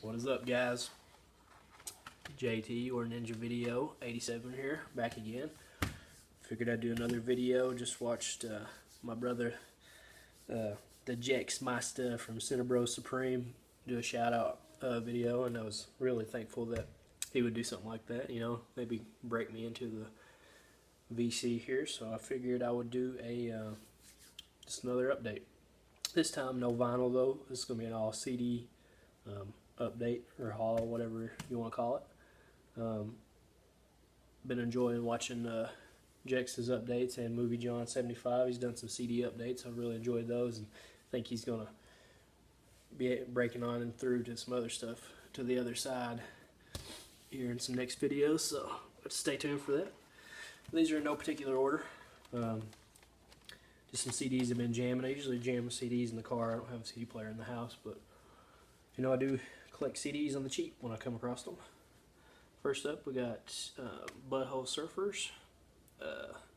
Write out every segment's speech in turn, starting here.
What is up, guys? JT or Ninja Video 87 here, back again. Figured I'd do another video. Just watched my brother, the Jex My Stuff from Cinebro Supreme, do a shout out video, and I was really thankful that he would do something like that. You know, maybe break me into the VC here. So I figured I would do a just another update. This time no vinyl though. This is gonna be an all CD update or haul, whatever you want to call it. Been enjoying watching Jex's updates and Movie John 75. He's done some CD updates. I've really enjoyed those, and I think he's gonna be breaking on and through to some other stuff to the other side here in some next videos. So let's stay tuned for that. These are in no particular order. Just some CDs I've been jamming. I usually jam CDs in the car. I don't have a CD player in the house, but you know, I do collect CDs on the cheap when I come across them. First up, we got Butthole Surfers,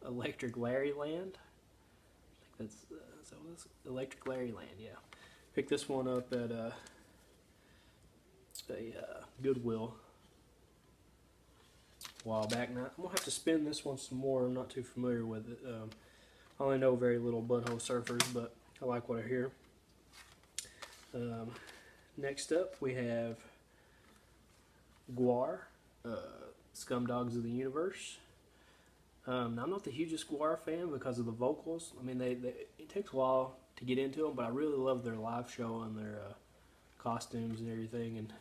Electric Larry Land. I think that's Electric Larry Land, yeah. Picked this one up at a Goodwill a while back now. I'm going to have to spin this one some more. I'm not too familiar with it. I only know very little Butthole Surfers, but I like what I hear. Next up, we have Gwar, Scumdogs of the Universe. Now, I'm not the hugest Gwar fan because of the vocals. I mean, it takes a while to get into them, but I really love their live show and their costumes and everything. And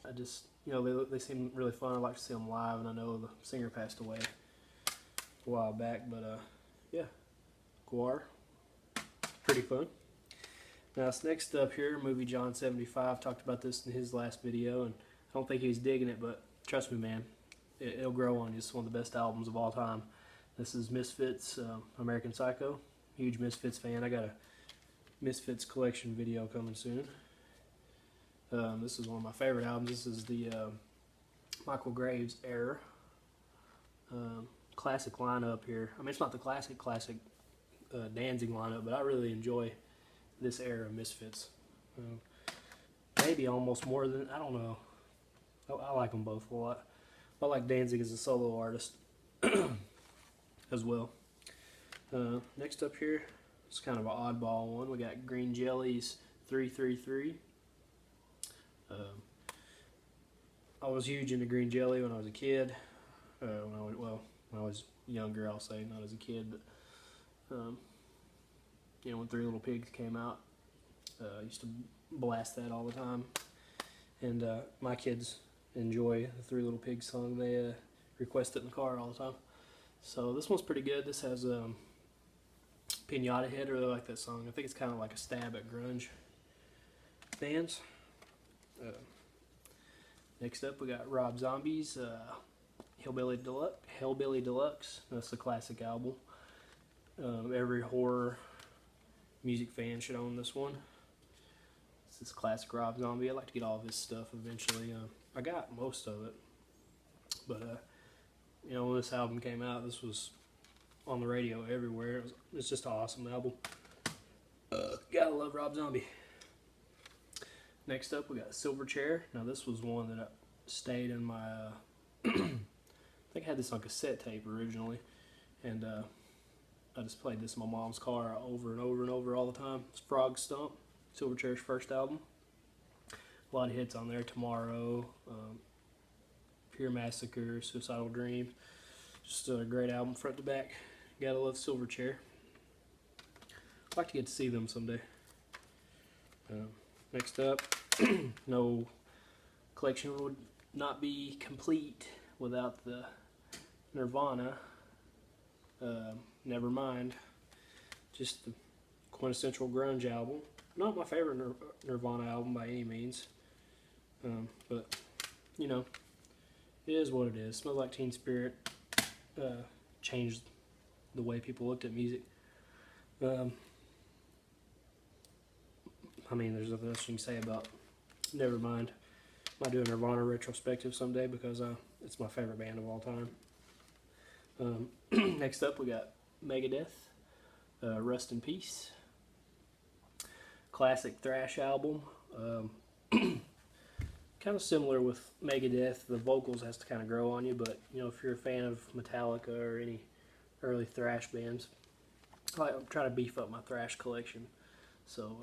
I just, you know, they seem really fun. I like to see them live, and I know the singer passed away a while back, but yeah, Gwar, pretty fun. Now, next up here, Movie John 75. Talked about this in his last video, and I don't think he was digging it, but trust me, man, it'll grow on you. It's one of the best albums of all time. This is Misfits, American Psycho. Huge Misfits fan. I got a Misfits collection video coming soon. This is one of my favorite albums. This is the Michael Graves era. Classic lineup here. I mean, it's not the classic Danzig lineup, but I really enjoy this era of Misfits. Maybe almost more than, I don't know. I like them both a lot. I like Danzig as a solo artist as well. Next up here, it's kind of an oddball one. We got Green Jelly's 333. I was huge into Green Jelly when I was a kid. When I was younger, I'll say, not as a kid, but you know, when Three Little Pigs came out, I used to blast that all the time. And my kids enjoy the Three Little Pigs song. They request it in the car all the time. So this one's pretty good. This has Pinata Head. I really like that song. I think it's kind of like a stab at grunge fans. Next up, we got Rob Zombie's Hellbilly Deluxe. That's a classic album. Every horror music fan should own this one. This is classic Rob Zombie. I'd like to get all of his stuff eventually. I got most of it, but you know, when this album came out, this was on the radio everywhere. It's just an awesome album. Gotta love Rob Zombie. Next up, we got Silverchair. Now, this was one that stayed in my. I think I had this on cassette tape originally, and I just played this in my mom's car over and over and over all the time. It's Frog Stomp, Silverchair's first album. A lot of hits on there. Tomorrow, Pure Massacre, Suicidal Dreams. Just a great album front to back. Gotta love Silverchair. I'd like to get to see them someday. Next up, no collection would not be complete without the Nirvana. Nevermind. Just the quintessential grunge album. Not my favorite Nirvana album by any means, but you know, it is what it is. Smells Like Teen Spirit changed the way people looked at music. I mean, there's nothing else you can say about Nevermind. Might do a Nirvana retrospective someday because it's my favorite band of all time. Next up, we got Megadeth, Rust in Peace. Classic thrash album. Kind of similar with Megadeth, the vocals has to kind of grow on you, but you know, if you're a fan of Metallica or any early thrash bands, I'm trying to beef up my thrash collection. So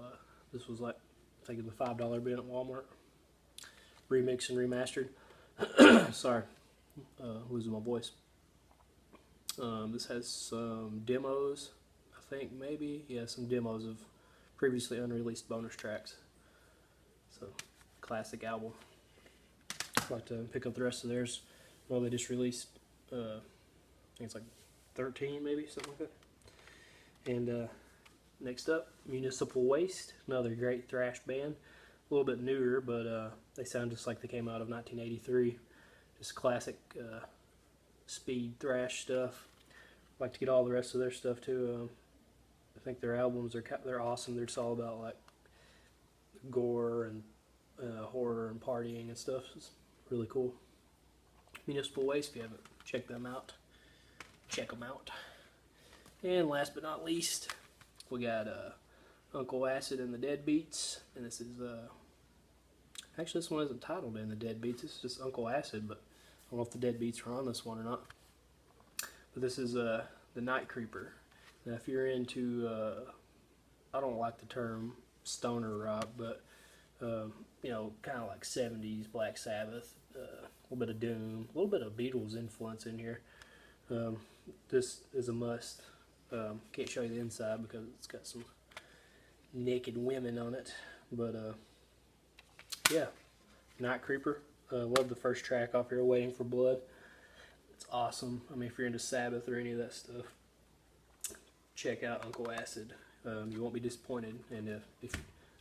this was like, I think, the $5 bin at Walmart, remixed and remastered. Sorry, losing my voice. This has some demos, I think, maybe, yeah, some demos of previously unreleased bonus tracks. So, classic album. I'd like to pick up the rest of theirs. Well, they just released, I think it's like 13, maybe, something like that. And next up, Municipal Waste, another great thrash band. A little bit newer, but they sound just like they came out of 1983. Just classic speed thrash stuff. I'd like to get all the rest of their stuff too. I think their albums they're awesome. They're just all about like gore and horror and partying and stuff. It's really cool. Municipal Waste, if you haven't checked them out, check them out. And last but not least, we got Uncle Acid and the Deadbeats, and this is actually, this one isn't titled In the Deadbeats. It's just Uncle Acid, but I don't know if the Deadbeats are on this one or not. But this is the Night Creeper. Now, if you're into, I don't like the term stoner rock, but you know, kind of like 70s Black Sabbath, a little bit of Doom, a little bit of Beatles influence in here. This is a must. Can't show you the inside because it's got some naked women on it, but yeah, Night Creeper. Love the first track off here, Waiting for Blood. It's awesome. I mean, if you're into Sabbath or any of that stuff, check out Uncle Acid. You won't be disappointed. And if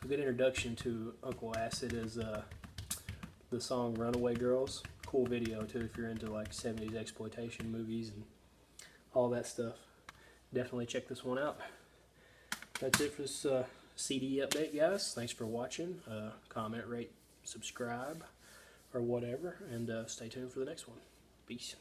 a good introduction to Uncle Acid is the song Runaway Girls. Cool video too if you're into like 70s exploitation movies and all that stuff. Definitely check this one out. That's it for this CD update, guys. Thanks for watching. Comment, rate, subscribe, or whatever, and stay tuned for the next one. Peace.